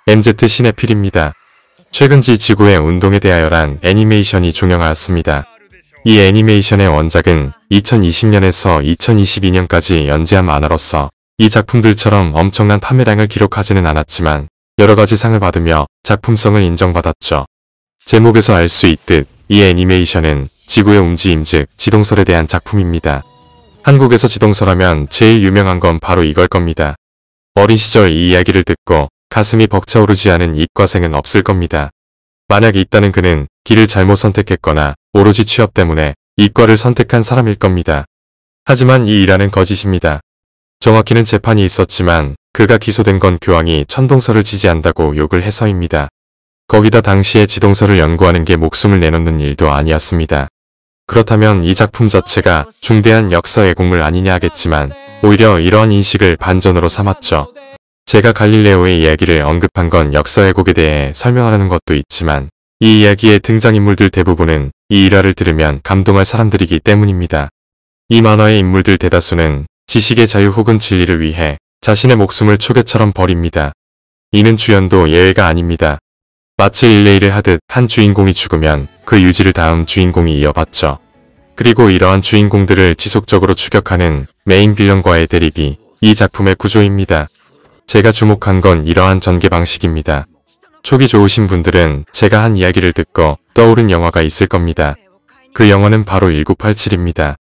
MZ 시네필입니다. 최근 지구의 운동에 대하여란 애니메이션이 종영하였습니다. 이 애니메이션의 원작은 2020년에서 2022년까지 연재한 만화로서 이 작품들처럼 엄청난 판매량을 기록하지는 않았지만 여러가지 상을 받으며 작품성을 인정받았죠. 제목에서 알 수 있듯 이 애니메이션은 지구의 움직임 즉 지동설에 대한 작품입니다. 한국에서 지동설하면 제일 유명한 건 바로 이걸 겁니다. 어린 시절 이 이야기를 듣고 가슴이 벅차오르지 않은 이과생은 없을 겁니다. 만약 있다는 그는 길을 잘못 선택했거나 오로지 취업 때문에 이과를 선택한 사람일 겁니다. 하지만 이 일화는 거짓입니다. 정확히는 재판이 있었지만 그가 기소된 건 교황이 천동설을 지지한다고 욕을 해서입니다. 거기다 당시에 지동설을 연구하는 게 목숨을 내놓는 일도 아니었습니다. 그렇다면 이 작품 자체가 중대한 역사 왜곡물 아니냐 하겠지만 오히려 이러한 인식을 반전으로 삼았죠. 제가 갈릴레오의 이야기를 언급한 건 역사 왜곡에 대해 설명하려는 것도 있지만 이 이야기의 등장인물들 대부분은 이 일화를 들으면 감동할 사람들이기 때문입니다. 이 만화의 인물들 대다수는 지식의 자유 혹은 진리를 위해 자신의 목숨을 초계처럼 버립니다. 이는 주연도 예외가 아닙니다. 마치 릴레이를 하듯 한 주인공이 죽으면 그 유지를 다음 주인공이 이어받죠. 그리고 이러한 주인공들을 지속적으로 추격하는 메인 빌런과의 대립이 이 작품의 구조입니다. 제가 주목한 건 이러한 전개 방식입니다. 촉이 좋으신 분들은 제가 한 이야기를 듣고 떠오른 영화가 있을 겁니다. 그 영화는 바로 1987입니다.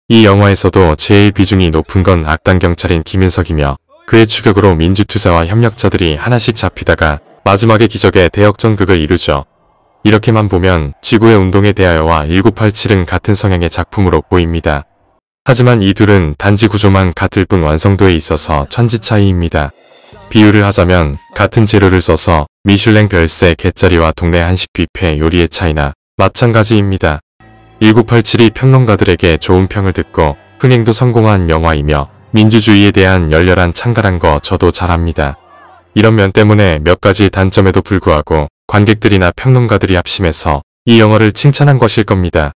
이 영화에서도 제일 비중이 높은 건 악당 경찰인 김윤석이며 그의 추격으로 민주투사와 협력자들이 하나씩 잡히다가 마지막에 기적의 대역전극을 이루죠. 이렇게만 보면 지구의 운동에 대하여와 1987은 같은 성향의 작품으로 보입니다. 하지만 이 둘은 단지 구조만 같을 뿐 완성도에 있어서 천지 차이입니다. 비유를 하자면 같은 재료를 써서 미슐랭 별세 갯자리와 동네 한식 뷔페 요리의 차이나 마찬가지입니다. 1987이 평론가들에게 좋은 평을 듣고 흥행도 성공한 영화이며 민주주의에 대한 열렬한 찬가란 거 저도 잘 압니다. 이런 면 때문에 몇 가지 단점에도 불구하고 관객들이나 평론가들이 합심해서 이 영화를 칭찬한 것일 겁니다.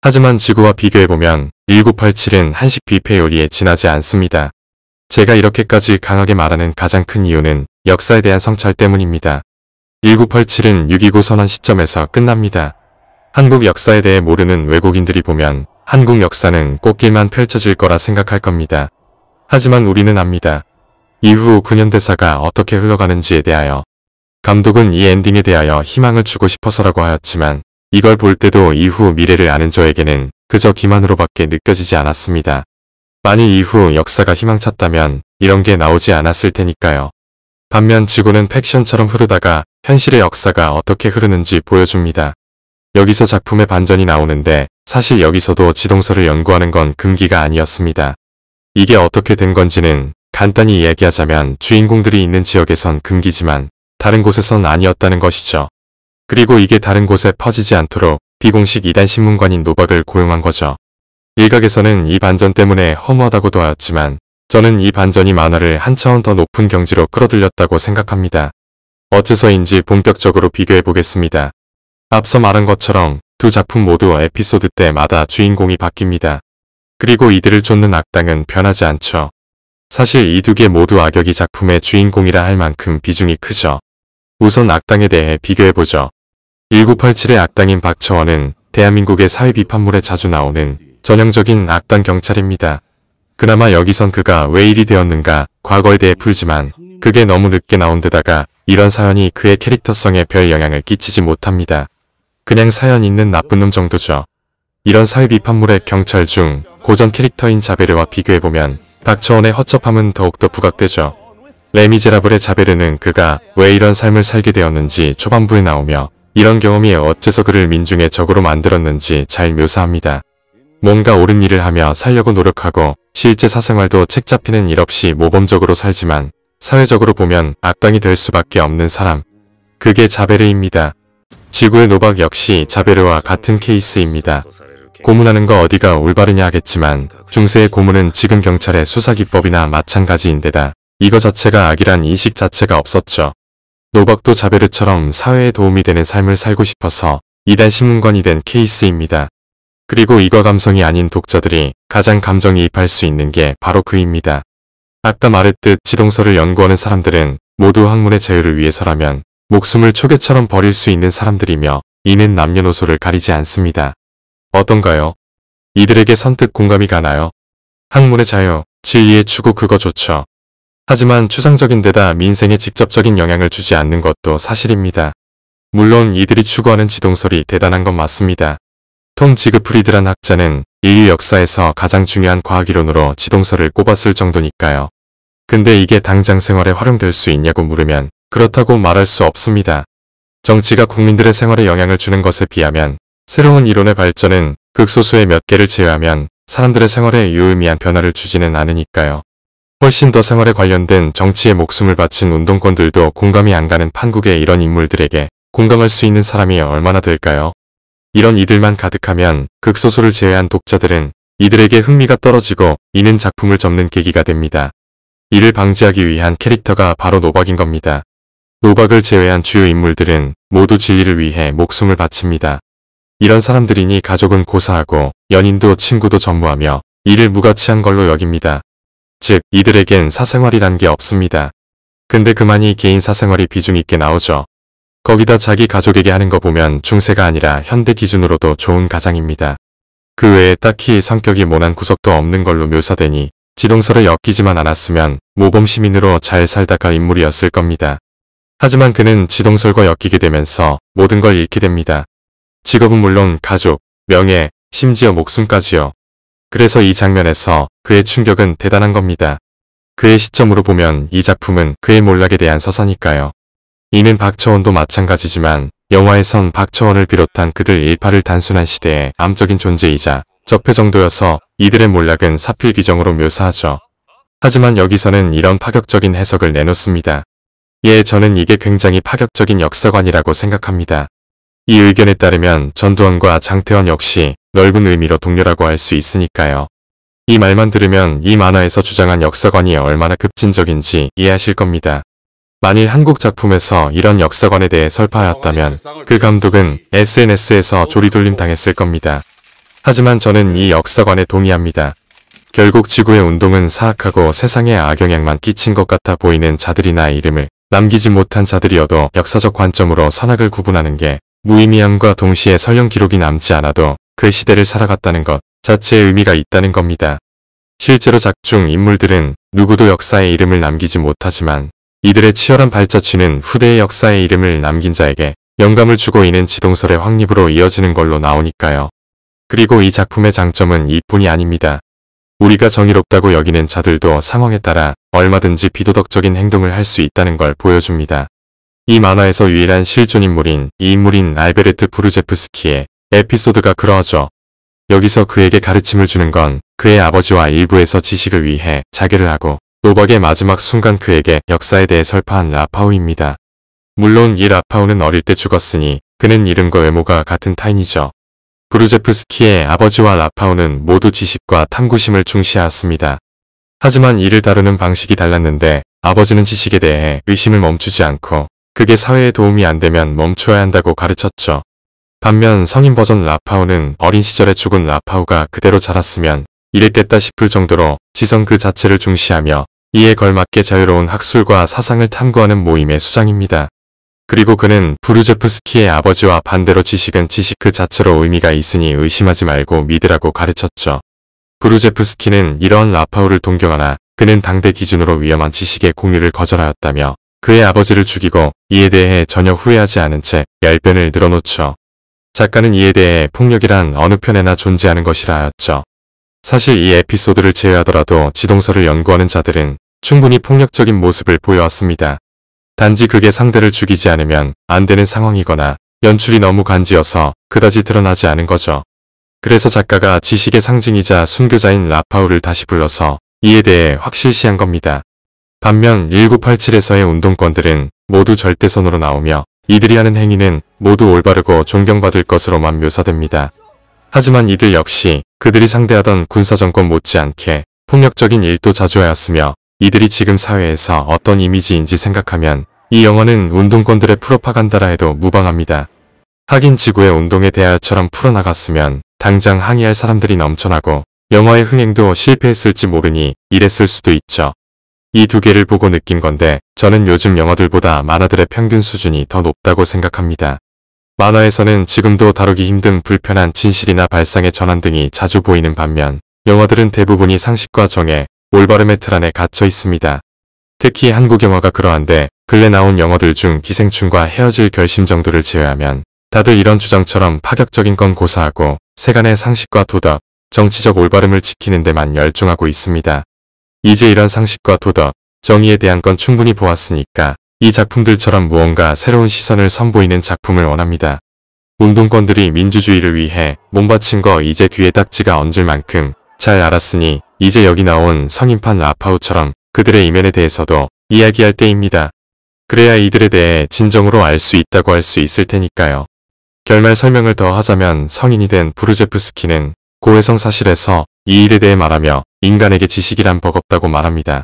하지만 지구와 비교해보면 1987은 한식 뷔페 요리에 지나지 않습니다. 제가 이렇게까지 강하게 말하는 가장 큰 이유는 역사에 대한 성찰 때문입니다. 1987은 6.29 선언 시점에서 끝납니다. 한국 역사에 대해 모르는 외국인들이 보면 한국 역사는 꽃길만 펼쳐질 거라 생각할 겁니다. 하지만 우리는 압니다. 이후 근현대사가 어떻게 흘러가는지에 대하여. 감독은 이 엔딩에 대하여 희망을 주고 싶어서라고 하였지만 이걸 볼 때도 이후 미래를 아는 저에게는 그저 기만으로밖에 느껴지지 않았습니다. 만일 이후 역사가 희망찼다면 이런 게 나오지 않았을 테니까요. 반면 지구는 팩션처럼 흐르다가 현실의 역사가 어떻게 흐르는지 보여줍니다. 여기서 작품의 반전이 나오는데 사실 여기서도 지동설을 연구하는 건 금기가 아니었습니다. 이게 어떻게 된 건지는 간단히 이야기하자면 주인공들이 있는 지역에선 금기지만 다른 곳에선 아니었다는 것이죠. 그리고 이게 다른 곳에 퍼지지 않도록 비공식 이단 신문관인 노박을 고용한 거죠. 일각에서는 이 반전 때문에 허무하다고도 하였지만 저는 이 반전이 만화를 한 차원 더 높은 경지로 끌어들였다고 생각합니다. 어째서인지 본격적으로 비교해보겠습니다. 앞서 말한 것처럼 두 작품 모두 에피소드 때마다 주인공이 바뀝니다. 그리고 이들을 쫓는 악당은 변하지 않죠. 사실 이 두 개 모두 악역이 작품의 주인공이라 할 만큼 비중이 크죠. 우선 악당에 대해 비교해보죠. 1987의 악당인 박처원은 대한민국의 사회 비판물에 자주 나오는 전형적인 악당 경찰입니다. 그나마 여기선 그가 왜 일이 되었는가 과거에 대해 풀지만 그게 너무 늦게 나온 데다가 이런 사연이 그의 캐릭터성에 별 영향을 끼치지 못합니다. 그냥 사연 있는 나쁜 놈 정도죠. 이런 사회 비판물의 경찰 중 고전 캐릭터인 자베르와 비교해보면 박처원의 허접함은 더욱더 부각되죠. 레미제라블의 자베르는 그가 왜 이런 삶을 살게 되었는지 초반부에 나오며 이런 경험이 어째서 그를 민중의 적으로 만들었는지 잘 묘사합니다. 뭔가 옳은 일을 하며 살려고 노력하고 실제 사생활도 책 잡히는 일 없이 모범적으로 살지만 사회적으로 보면 악당이 될 수밖에 없는 사람. 그게 자베르입니다. 지구의 노박 역시 자베르와 같은 케이스입니다. 고문하는 거 어디가 올바르냐 하겠지만 중세의 고문은 지금 경찰의 수사기법이나 마찬가지인데다 이거 자체가 악이란 인식 자체가 없었죠. 노박도 자베르처럼 사회에 도움이 되는 삶을 살고 싶어서 이단 신문관이 된 케이스입니다. 그리고 이거 감성이 아닌 독자들이 가장 감정이입할 수 있는 게 바로 그입니다. 아까 말했듯 지동설을 연구하는 사람들은 모두 학문의 자유를 위해서라면 목숨을 초계처럼 버릴 수 있는 사람들이며 이는 남녀노소를 가리지 않습니다. 어떤가요? 이들에게 선뜻 공감이 가나요? 학문의 자유, 진리의 추구 그거 좋죠. 하지만 추상적인 데다 민생에 직접적인 영향을 주지 않는 것도 사실입니다. 물론 이들이 추구하는 지동설이 대단한 건 맞습니다. 톰 지그프리드란 학자는 인류 역사에서 가장 중요한 과학이론으로 지동설을 꼽았을 정도니까요. 근데 이게 당장 생활에 활용될 수 있냐고 물으면 그렇다고 말할 수 없습니다. 정치가 국민들의 생활에 영향을 주는 것에 비하면 새로운 이론의 발전은 극소수의 몇 개를 제외하면 사람들의 생활에 유의미한 변화를 주지는 않으니까요. 훨씬 더 생활에 관련된 정치에 목숨을 바친 운동권들도 공감이 안 가는 판국의 이런 인물들에게 공감할 수 있는 사람이 얼마나 될까요? 이런 이들만 가득하면 극소수를 제외한 독자들은 이들에게 흥미가 떨어지고 이는 작품을 접는 계기가 됩니다. 이를 방지하기 위한 캐릭터가 바로 노박인 겁니다. 노박을 제외한 주요 인물들은 모두 진리를 위해 목숨을 바칩니다. 이런 사람들이니 가족은 고사하고 연인도 친구도 전무하며 이를 무가치한 걸로 여깁니다. 즉 이들에겐 사생활이란 게 없습니다. 근데 그만이 개인 사생활이 비중 있게 나오죠. 거기다 자기 가족에게 하는 거 보면 중세가 아니라 현대 기준으로도 좋은 가장입니다. 그 외에 딱히 성격이 모난 구석도 없는 걸로 묘사되니 지동설에 엮이지만 않았으면 모범 시민으로 잘 살다 갈 인물이었을 겁니다. 하지만 그는 지동설과 엮이게 되면서 모든 걸 잃게 됩니다. 직업은 물론 가족, 명예, 심지어 목숨까지요. 그래서 이 장면에서 그의 충격은 대단한 겁니다. 그의 시점으로 보면 이 작품은 그의 몰락에 대한 서사니까요. 이는 박처원도 마찬가지지만 영화에선 박처원을 비롯한 그들 일파를 단순한 시대의 암적인 존재이자 적폐 정도여서 이들의 몰락은 사필귀정으로 묘사하죠. 하지만 여기서는 이런 파격적인 해석을 내놓습니다. 예, 저는 이게 굉장히 파격적인 역사관이라고 생각합니다. 이 의견에 따르면 전두환과 장태원 역시 넓은 의미로 동료라고 할 수 있으니까요. 이 말만 들으면 이 만화에서 주장한 역사관이 얼마나 급진적인지 이해하실 겁니다. 만일 한국 작품에서 이런 역사관에 대해 설파하였다면 그 감독은 SNS에서 조리돌림 당했을 겁니다. 하지만 저는 이 역사관에 동의합니다. 결국 지구의 운동은 사악하고 세상에 악영향만 끼친 것 같아 보이는 자들이나 이름을 남기지 못한 자들이어도 역사적 관점으로 선악을 구분하는 게 무의미함과 동시에 설령 기록이 남지 않아도 그 시대를 살아갔다는 것 자체의 의미가 있다는 겁니다. 실제로 작중 인물들은 누구도 역사의 이름을 남기지 못하지만 이들의 치열한 발자취는 후대의 역사의 이름을 남긴 자에게 영감을 주고 이는 지동설의 확립으로 이어지는 걸로 나오니까요. 그리고 이 작품의 장점은 이뿐이 아닙니다. 우리가 정의롭다고 여기는 자들도 상황에 따라 얼마든지 비도덕적인 행동을 할 수 있다는 걸 보여줍니다. 이 만화에서 유일한 실존 인물인 이 인물인 알베르트 브루제프스키의 에피소드가 그러하죠. 여기서 그에게 가르침을 주는 건 그의 아버지와 일부에서 지식을 위해 자결을 하고 노박의 마지막 순간 그에게 역사에 대해 설파한 라파우입니다. 물론 이 라파우는 어릴 때 죽었으니 그는 이름과 외모가 같은 타인이죠. 브루제프스키의 아버지와 라파우는 모두 지식과 탐구심을 중시하였습니다. 하지만 이를 다루는 방식이 달랐는데 아버지는 지식에 대해 의심을 멈추지 않고 그게 사회에 도움이 안 되면 멈춰야 한다고 가르쳤죠. 반면 성인 버전 라파우는 어린 시절에 죽은 라파우가 그대로 자랐으면 이랬겠다 싶을 정도로 지성 그 자체를 중시하며 이에 걸맞게 자유로운 학술과 사상을 탐구하는 모임의 수장입니다. 그리고 그는 브루제프스키의 아버지와 반대로 지식은 지식 그 자체로 의미가 있으니 의심하지 말고 믿으라고 가르쳤죠. 브루제프스키는 이러한 라파우를 동경하나 그는 당대 기준으로 위험한 지식의 공유를 거절하였다며 그의 아버지를 죽이고 이에 대해 전혀 후회하지 않은 채 열변을 늘어놓죠. 작가는 이에 대해 폭력이란 어느 편에나 존재하는 것이라 하였죠. 사실 이 에피소드를 제외하더라도 지동설을 연구하는 자들은 충분히 폭력적인 모습을 보여왔습니다. 단지 그게 상대를 죽이지 않으면 안 되는 상황이거나 연출이 너무 간지여서 그다지 드러나지 않은 거죠. 그래서 작가가 지식의 상징이자 순교자인 라파우를 다시 불러서 이에 대해 확실시한 겁니다. 반면 1987에서의 운동권들은 모두 절대선으로 나오며 이들이 하는 행위는 모두 올바르고 존경받을 것으로만 묘사됩니다. 하지만 이들 역시 그들이 상대하던 군사정권 못지않게 폭력적인 일도 자주 하였으며 이들이 지금 사회에서 어떤 이미지인지 생각하면 이 영화는 운동권들의 프로파간다라 해도 무방합니다. 하긴 지구의 운동에 대하여처럼 풀어나갔으면 당장 항의할 사람들이 넘쳐나고 영화의 흥행도 실패했을지 모르니 이랬을 수도 있죠. 이 두 개를 보고 느낀 건데 저는 요즘 영화들보다 만화들의 평균 수준이 더 높다고 생각합니다. 만화에서는 지금도 다루기 힘든 불편한 진실이나 발상의 전환 등이 자주 보이는 반면 영화들은 대부분이 상식과 정의, 올바름의 틀 안에 갇혀 있습니다. 특히 한국 영화가 그러한데 근래 나온 영화들 중 기생충과 헤어질 결심 정도를 제외하면 다들 이런 주장처럼 파격적인 건 고사하고 세간의 상식과 도덕, 정치적 올바름을 지키는 데만 열중하고 있습니다. 이제 이런 상식과 도덕, 정의에 대한 건 충분히 보았으니까 이 작품들처럼 무언가 새로운 시선을 선보이는 작품을 원합니다. 운동권들이 민주주의를 위해 몸바친 거 이제 귀에 딱지가 얹을 만큼 잘 알았으니 이제 여기 나온 성인판 라파우처럼 그들의 이면에 대해서도 이야기할 때입니다. 그래야 이들에 대해 진정으로 알 수 있다고 할 수 있을 테니까요. 결말 설명을 더 하자면 성인이 된 부르제프스키는 고해성 사실에서 이 일에 대해 말하며 인간에게 지식이란 버겁다고 말합니다.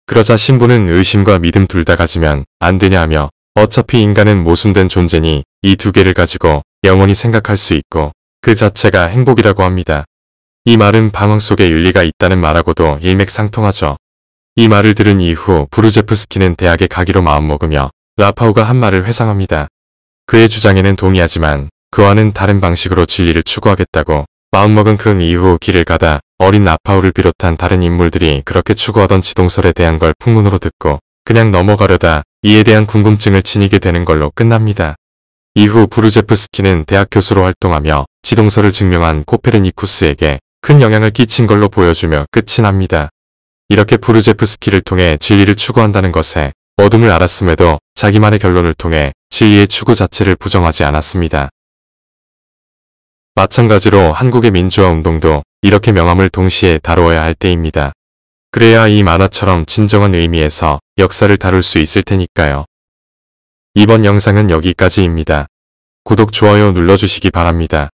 그러자 신부는 의심과 믿음 둘 다 가지면 안 되냐 하며 어차피 인간은 모순된 존재니 이 두 개를 가지고 영원히 생각할 수 있고 그 자체가 행복이라고 합니다. 이 말은 방황 속에 윤리가 있다는 말하고도 일맥상통하죠. 이 말을 들은 이후 부르제프스키는 대학에 가기로 마음먹으며 라파우가 한 말을 회상합니다. 그의 주장에는 동의하지만 그와는 다른 방식으로 진리를 추구하겠다고 마음먹은 그 이후 길을 가다 어린 라파우를 비롯한 다른 인물들이 그렇게 추구하던 지동설에 대한 걸 풍문으로 듣고 그냥 넘어가려다 이에 대한 궁금증을 지니게 되는 걸로 끝납니다. 이후 부르제프스키는 대학 교수로 활동하며 지동설을 증명한 코페르니쿠스에게 큰 영향을 끼친 걸로 보여주며 끝이 납니다. 이렇게 부르제프스키를 통해 진리를 추구한다는 것에 어둠을 알았음에도 자기만의 결론을 통해 진리의 추구 자체를 부정하지 않았습니다. 마찬가지로 한국의 민주화 운동도 이렇게 명암을 동시에 다루어야 할 때입니다. 그래야 이 만화처럼 진정한 의미에서 역사를 다룰 수 있을 테니까요. 이번 영상은 여기까지입니다. 구독, 좋아요 눌러주시기 바랍니다.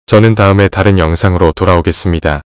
저는 다음에 다른 영상으로 돌아오겠습니다.